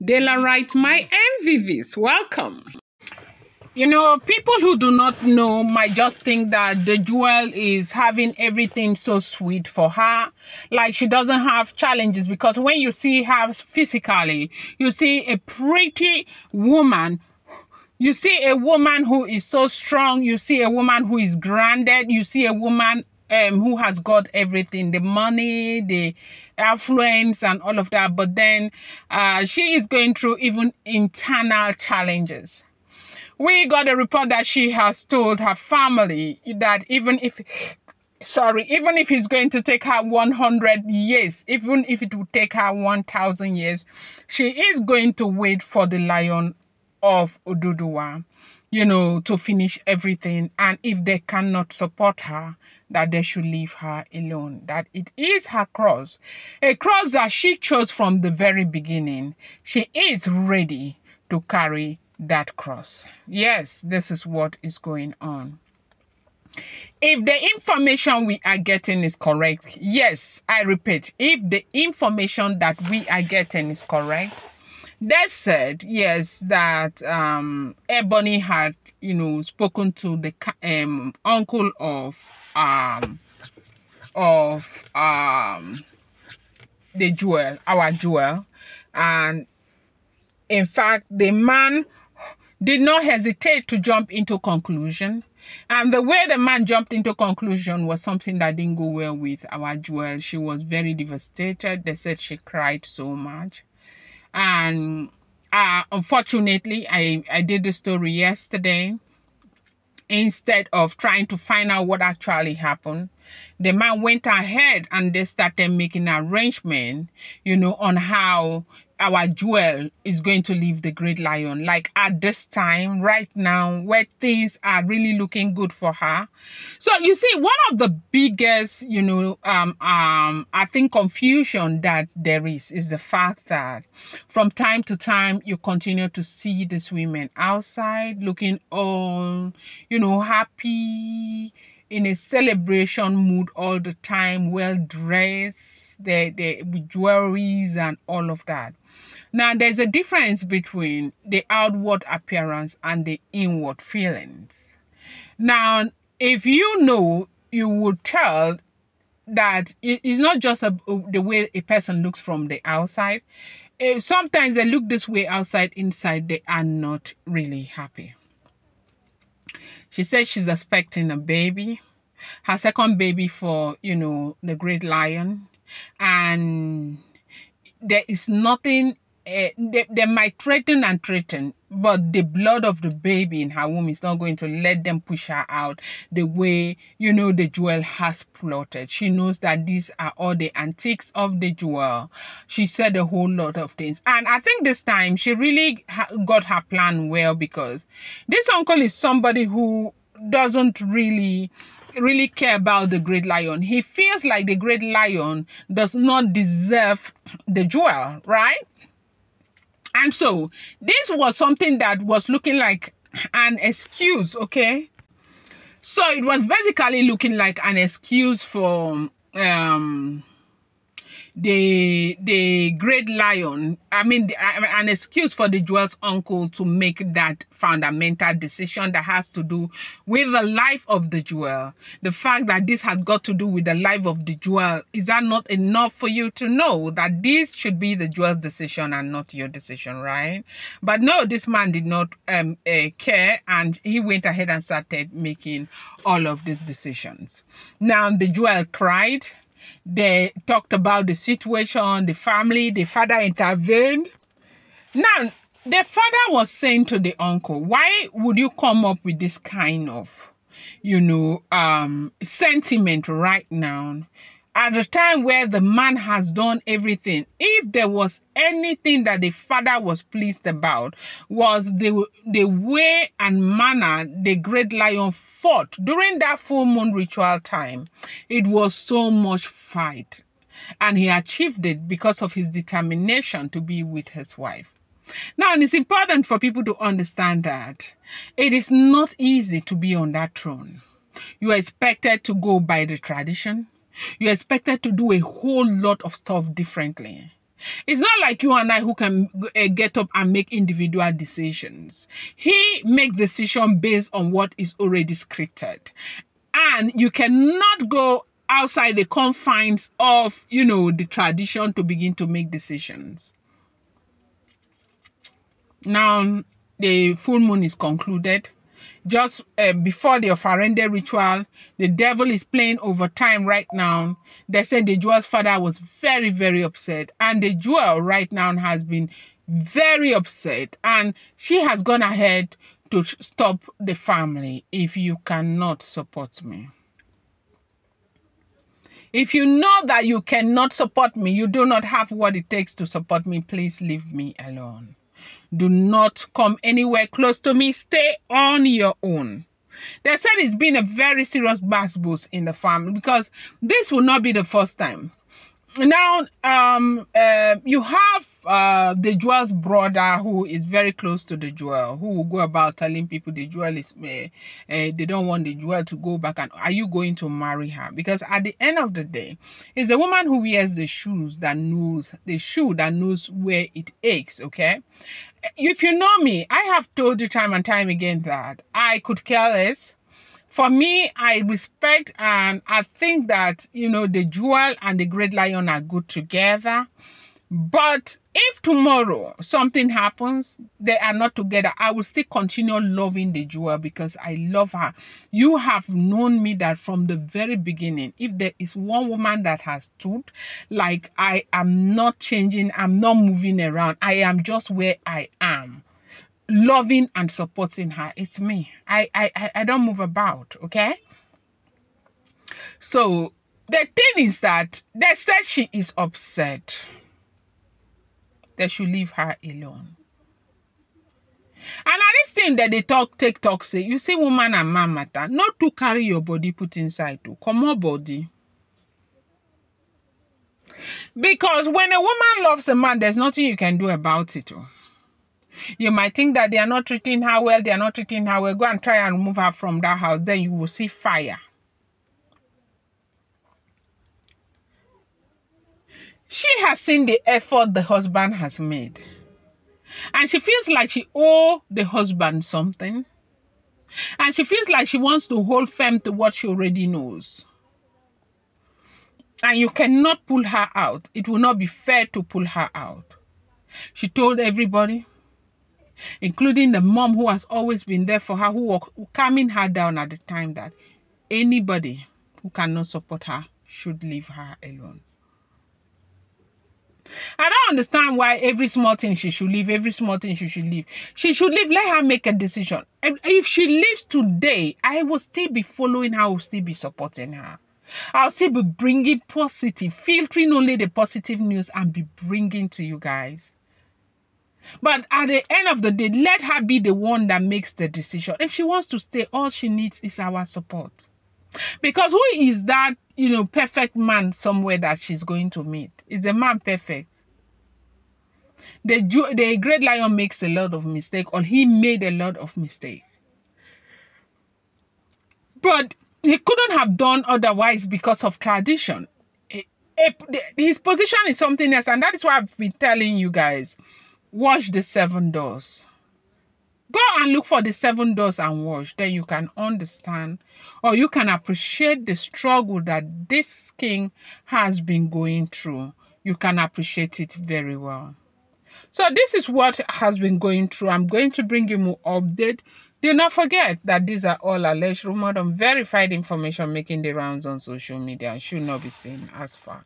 Dela writes, my MVVs, welcome. You know, people who do not know might just think that the Jewel is having everything so sweet for her. Like she doesn't have challenges, because when you see her physically, you see a pretty woman. You see a woman who is so strong. You see a woman who is grounded. You see a woman who has got everything, the money, the affluence and all of that. But then she is going through even internal challenges. We got a report that she has told her family that even if it's going to take her 100 years, even if it would take her 1,000 years, she is going to wait for the Lion of Oduduwa, you know, to finish everything. And if they cannot support her, that they should leave her alone. That it is her cross, a cross that she chose from the very beginning. She is ready to carry that cross. Yes, this is what is going on. If the information we are getting is correct, yes, I repeat, if the information that we are getting is correct, they said, yes, that Ebony had, you know, spoken to the uncle of the Jewel, our Jewel, and in fact, the man did not hesitate to jump into conclusion. And the way the man jumped into conclusion was something that didn't go well with our Jewel. She was very devastated. They said she cried so much. And unfortunately, I did the story yesterday. Instead of trying to find out what actually happened, the man went ahead and they started making arrangements, you know, on how our Jewel is going to leave the Great Lion. Like at this time, right now, where things are really looking good for her. So you see, one of the biggest, you know, I think confusion that there is the fact that from time to time, you continue to see these women outside looking all, you know, happy, in a celebration mood all the time, well dressed, with jewelries and all of that. Now, there's a difference between the outward appearance and the inward feelings. Now, if you know, you would tell that it's not just the way a person looks from the outside. Sometimes they look this way outside, inside they are not really happy. She said she's expecting a baby, her second baby for, you know, the Great Lion. And there is nothing, they might threaten and threaten, but the blood of the baby in her womb is not going to let them push her out the way, you know, the Jewel has plotted. She knows that these are all the antiques of the Jewel. She said a whole lot of things. And I think this time she really got her plan well, because this uncle is somebody who doesn't really care about the Great Lion. He feels like the Great Lion does not deserve the Jewel, right? And so this was something that was looking like an excuse, okay? So it was basically looking like an excuse for the Great Lion, I mean, an excuse for the Jewel's uncle to make that fundamental decision that has to do with the life of the Jewel. The fact that this has got to do with the life of the Jewel, is that not enough for you to know that this should be the Jewel's decision and not your decision, right? But no, this man did not care, and he went ahead and started making all of these decisions. Now, the Jewel cried. They talked about the situation, the family, the father intervened. Now, the father was saying to the uncle, why would you come up with this kind of, you know, sentiment right now? At the time where the man has done everything, if there was anything that the father was pleased about, was the way and manner the Great Lion fought during that full moon ritual time. It was so much fight. And he achieved it because of his determination to be with his wife. Now, it's important for people to understand that it is not easy to be on that throne. You are expected to go by the tradition. You're expected to do a whole lot of stuff differently. It's not like you and I who can get up and make individual decisions. He makes decisions based on what is already scripted. And you cannot go outside the confines of, the tradition to begin to make decisions. Now, the full moon is concluded. Just before the Ofarende ritual, the devil is playing overtime right now. They said the jewel's father was very, very upset. And the jewel right now has been very upset. And she has gone ahead to stop the family. If you cannot support me. If you know that you cannot support me, you do not have what it takes to support me, please leave me alone. Do not come anywhere close to me. Stay on your own. They said it's been a very serious boost in the family because this will not be the first time. Now, you have the jewel's brother who is very close to the jewel, who will go about telling people the jewel is, they don't want the jewel to go back. And are you going to marry her? Because at the end of the day, it's a woman who wears the shoe that knows where it aches, okay? If you know me, I have told you time and time again that I could care less. For me, I respect and I think that, the jewel and the great lion are good together. But if tomorrow something happens, they are not together, I will still continue loving the jewel because I love her. You have known me that from the very beginning, if there is one woman that has stood, like I am not changing, I'm not moving around, I am just where I am. Loving and supporting her, it's me. I don't move about, okay? So the thing is that they said she is upset. They should leave her alone. And at this thing that they take talk, say, you see woman and man matter, not to carry your body put inside to come on body. Because when a woman loves a man, there's nothing you can do about it. You might think that they are not treating her well, they are not treating her well. Go and try and remove her from that house. Then you will see fire. She has seen the effort the husband has made. And she feels like she owes the husband something. And she feels like she wants to hold firm to what she already knows. And you cannot pull her out. It will not be fair to pull her out. She told everybody, including the mom who has always been there for her, who was calming her down at the time, that anybody who cannot support her should leave her alone. I don't understand why every small thing she should leave, every small thing she should leave. She should leave, let her make a decision. And if she leaves today, I will still be following her, I will still be supporting her. I'll still be bringing positive, filtering only the positive news and be bringing to you guys. But at the end of the day, let her be the one that makes the decision. If she wants to stay, all she needs is our support. Because who is that, perfect man somewhere that she's going to meet? Is the man perfect? The great lion makes a lot of mistakes, or he made a lot of mistakes. But he couldn't have done otherwise because of tradition. His position is something else, and that is why I've been telling you guys, watch the 7 doors. Go and look for the 7 doors and watch. Then you can understand, or you can appreciate the struggle that this king has been going through. You can appreciate it very well. So this is what has been going through. I'm going to bring you more update. Do not forget that these are all alleged, rumored, unverified information making the rounds on social media and should not be seen as fact.